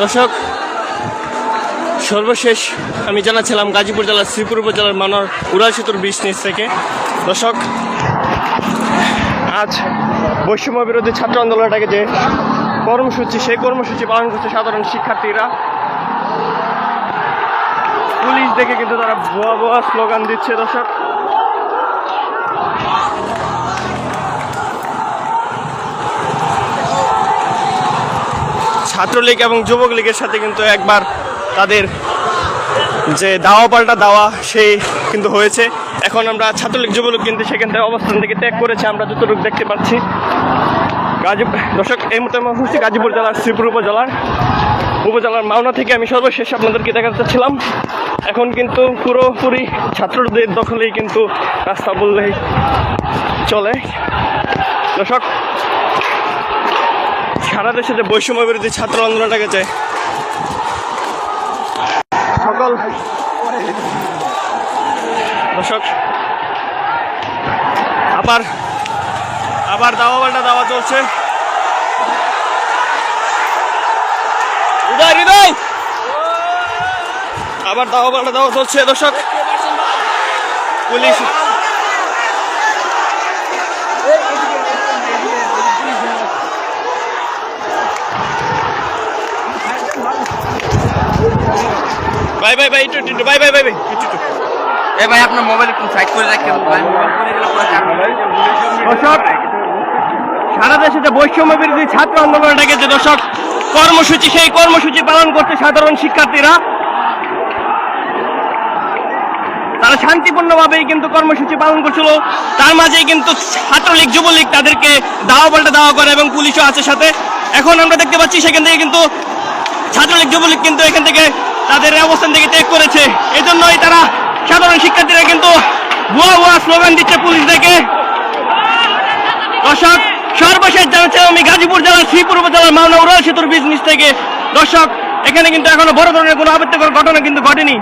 দর্শক, সর্বশেষ আমি জানাচ্ছিলাম গাজীপুর জেলার শ্রীপুর উপজেলার মানর উড়াল সেতুর ব্রিজ নিচ থেকে। দর্শক, আজ বৈষম্য বিরোধী ছাত্র আন্দোলনটাকে যে কর্মসূচি, সেই কর্মসূচি পালন করছে সাধারণ শিক্ষার্থীরা। পুলিশ দেখে কিন্তু তারা ভুয়া ভুয়া স্লোগান দিচ্ছে। দর্শক, ছাত্রলীগ এবং যুবক লীগের সাথে কিন্তু একবার তাদের যে দাওয়া পাল্টা দাওয়া সেই কিন্তু হয়েছে। এখন আমরা ছাত্রলীগ যুবলীগ কিন্তু সেখান থেকে অবস্থান থেকে ত্যাগ করেছে, আমরা যতটুকু দেখতে পাচ্ছি। দর্শক, এই মুহূর্তে আমরা হচ্ছে গাজীপুর জেলার শ্রীপুর উপজেলার মাওনা থেকে আমি সর্বশেষ আপনাদেরকে দেখাতে চাচ্ছিলাম। এখন কিন্তু পুরোপুরি ছাত্রদের দখলেই কিন্তু রাস্তা বললেই চলে। দর্শক, সারা দেশে যে বৈষম্য বিরোধী ছাত্র আন্দোলনটাকে চায় সকল দর্শক আবার দাওয়া পাল্টা দাওয়া চলছে। আবার দাওয়া পাল্টা দাওয়া চলছে। দর্শক, পুলিশ ভাই একটু ভাই আপনার মোবাইল একটু সাইড করে রাখেন। দর্শক, সারা দেশে যে বৈষম্য বিরোধী ছাত্র আন্দোলনটাকে যে দর্শক কর্মসূচি, সেই কর্মসূচি পালন করছে সাধারণ শিক্ষার্থীরা। তারা শান্তিপূর্ণভাবেই কিন্তু কর্মসূচি পালন করছিল। তার মাঝেই কিন্তু ছাত্রলীগ যুবলীগ তাদেরকে দাওয়া পাল্টা দাওয়া করে এবং পুলিশও আছে সাথে। এখন আমরা দেখতে পাচ্ছি সেখান থেকে কিন্তু ছাত্রলীগ যুবলীগ কিন্তু এখান থেকে তাদের অবস্থান থেকে ত্যাগ করেছে। এই জন্যই তারা সাধারণ শিক্ষার্থীরা কিন্তু ভুয়া ভুয়া স্লোগান দিচ্ছে পুলিশ দেখে। দর্শক, সর্বশেষ জানাচ্ছি আমি গাজীপুর জেলার শ্রীপুর উপজেলার মাওনা উড়াল সেতুর ব্রিজ নিচ থেকে। দর্শক, এখানে কিন্তু এখনো বড় ধরনের কোনো আপত্তিকর ঘটনা কিন্তু ঘটেনি।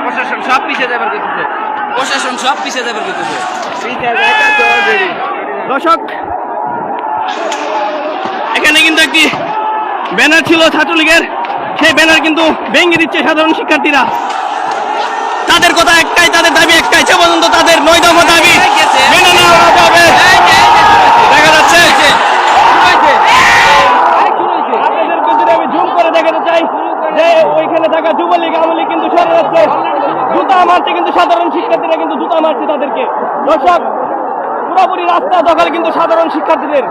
প্রশাসন সব পিছিয়ে যাবার করতেছে। দর্শক, এখানে কিন্তু একটি ব্যানার ছিল ছাত্রলীগের, সেই ব্যানার কিন্তু ভেঙে দিচ্ছে সাধারণ শিক্ষার্থীরা। তাদের কথা একটাই, তাদের দাবি একটাই, সে পর্যন্ত তাদের 9 দফা দাবি মেনে নেওয়া হবে। দেখা যাচ্ছে আপনাদেরকে যদি আমি জুম করে দেখাতে চাই যে ওইখানে থাকা যুবলীগ আওয়ামী লীগ কিন্তু সরে যাচ্ছে, জুতা মারছে কিন্তু সাধারণ শিক্ষার্থীরা কিন্তু জুতা মারছে তাদেরকে। দর্শক, পুরোপুরি রাস্তা দখল কিন্তু সাধারণ শিক্ষার্থীদের।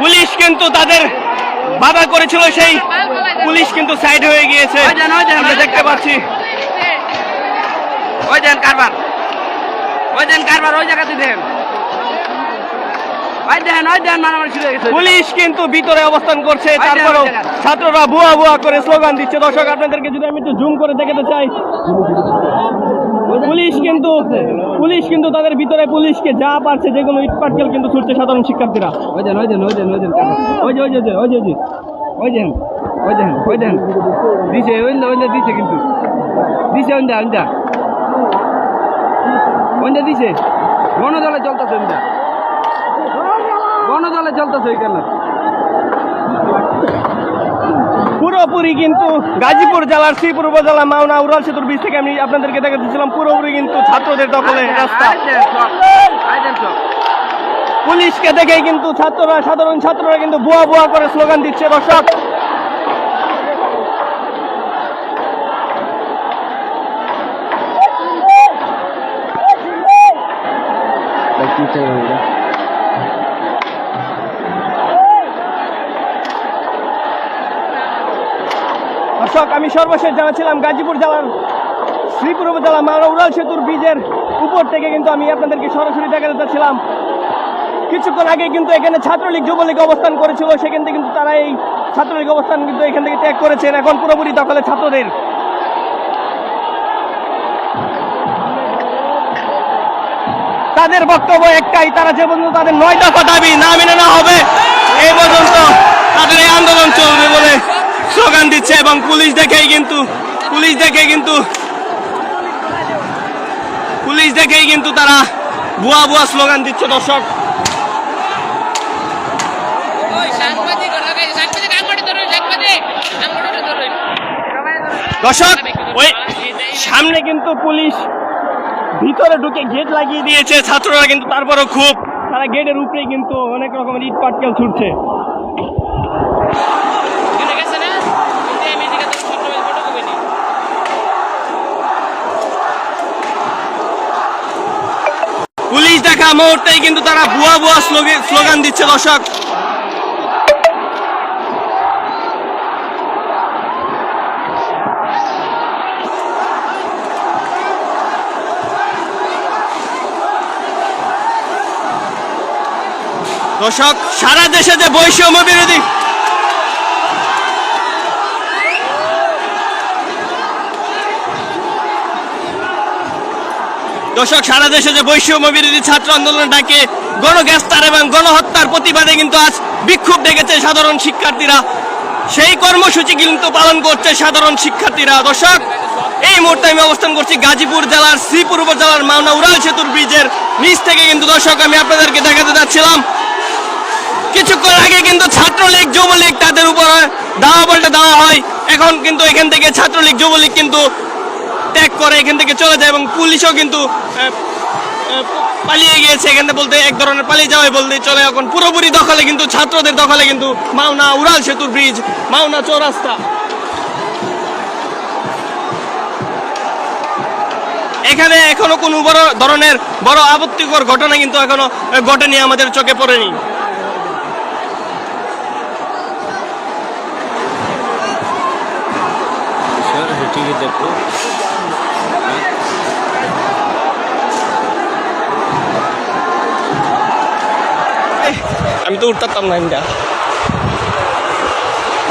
পুলিশ কিন্তু তাদের বাধা করেছিল, সেই পুলিশ কিন্তু সাইড হয়ে গিয়েছে, আমরা দেখতে পাচ্ছি। পুলিশ কিন্তু ভিতরে অবস্থান করছে, তারপরেও ছাত্ররা ভুয়া ভুয়া করে স্লোগান দিচ্ছে। দর্শক, আপনাদেরকে যদি আমি একটু জুম করে দেখাতে চাই, পুলিশ কিন্তু তাদের ভিতরে পুলিশকে যা পারছে যেগুলো ইটপাটকেল কিন্তু ছুটছে সাধারণ শিক্ষার্থীরা। দিছে গণদলে চলতেছে এখানে পুরোপুরি কিন্তু গাজীপুর জেলার শ্রীপুর উপজেলা মাওনা উড়াল সেতুর ব্রিজ থেকে আমি আপনাদেরকে দেখাচ্ছিলাম। পুরোপুরি কিন্তু ছাত্রদের দখলে রাস্তা। পুলিশকে দেখেই কিন্তু সাধারণ ছাত্ররা কিন্তু ভুয়া ভুয়া করে স্লোগান দিচ্ছে। দর্শক, আমি সর্বশেষ জানাচ্ছিলাম গাজীপুর জেলার শ্রীপুর উপজেলা মাওনা উড়াল সেতুর ব্রিজের উপর থেকে কিন্তু আমি আপনাদেরকে সরাসরি দেখাতে চাচ্ছিলাম। কিছুক্ষণ আগে কিন্তু এখানে ছাত্রলীগ যুবলীগ অবস্থান করেছিল, সেখান থেকে কিন্তু তারা এই ছাত্রলীগ অবস্থান কিন্তু এখান থেকে ত্যাগ করেছেন। এখন পুরোপুরি দখলে ছাত্রদের। তাদের বক্তব্য একটাই, তারা যে পর্যন্ত তাদের 9 দফা দাবি না মেনে নেওয়া হবে এই পর্যন্ত তাদের এই আন্দোলন চলবে বলে স্লোগান দিচ্ছে। এবং পুলিশ দেখেই কিন্তু পুলিশ দেখেই কিন্তু তারা ভুয়া ভুয়া স্লোগান দিচ্ছে দর্শক। দর্শক ওই সামনে কিন্তু পুলিশ ভিতরে ঢুকে গেট লাগিয়ে দিয়েছে, ছাত্ররা কিন্তু তারপরও খুব তারা গেটের উপরে কিন্তু অনেক রকমের ইট পাটকেল ছুটছে। পুলিশ দেখা মুহূর্তেই কিন্তু তারা ভুয়া ভুয়া স্লোগান দিচ্ছে দর্শক। দর্শক সারা দেশে যে বৈষম্য বিরোধী ছাত্র আন্দোলনের ডাকে গণগ্রেফতার এবং গণহত্যার প্রতিবাদে কিন্তু আজ বিক্ষোভ ডেকেছে সাধারণ শিক্ষার্থীরা। সেই কর্মসূচি কিন্তু পালন করছে সাধারণ শিক্ষার্থীরা। দর্শক এই মুহূর্তে আমি অবস্থান করছি গাজীপুর জেলার শ্রীপুর উপজেলার মাওনা উড়াল সেতুর ব্রিজের নিচ থেকে। কিন্তু দর্শক আমি আপনাদেরকে দেখাতে যাচ্ছিলাম কিছুক্ষণ আগে কিন্তু ছাত্রলীগ যুবলীগ তাদের উপর দাওয়া পাল্টা দেওয়া হয়। এখন কিন্তু এখান থেকে ছাত্রলীগ যুবলীগ কিন্তু ত্যাগ করে এখান থেকে চলে যায় এবং পুলিশও কিন্তু পালিয়ে গিয়েছে এখান থেকে, বলতে এক ধরনের পালিয়ে যাওয়াই বলতে চলে। এখন পুরোপুরি দখলে কিন্তু ছাত্রদের দখলে কিন্তু মাওনা উড়াল সেতুর ব্রিজ, মাওনা চৌরাস্তা। এখানে এখনো কোনো বড় ধরনের বড় আপত্তিকর ঘটনা কিন্তু এখনো ঘটেনি, আমাদের চোখে পড়েনি। আমি তো উঠতে পারতাম না, এটা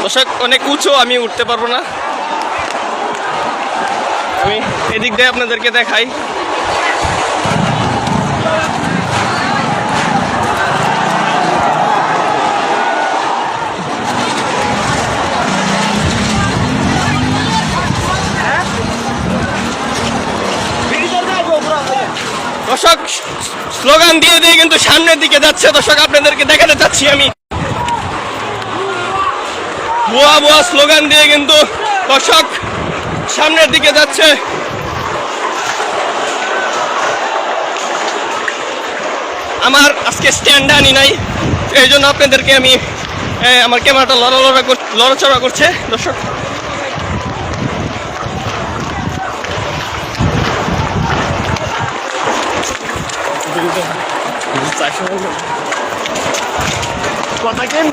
দর্শক অনেক উঁচু, আমি উঠতে পারবো না। আমি এদিক দিয়ে আপনাদেরকে দেখাই। দর্শক স্লোগান দিয়ে দিয়ে কিন্তু সামনের দিকে যাচ্ছে। দর্শক আপনাদেরকে দেখাতে চাচ্ছি আমি ভুয়া ভুয়া স্লোগান দিয়ে কিন্তু দর্শক সামনের দিকে যাচ্ছে। আমার আজকে স্ট্যান্ড আনি নাই, এই জন্য আপনাদেরকে আমি আমার ক্যামেরাটা লড়াচড়া করছে দর্শক। কথা কেন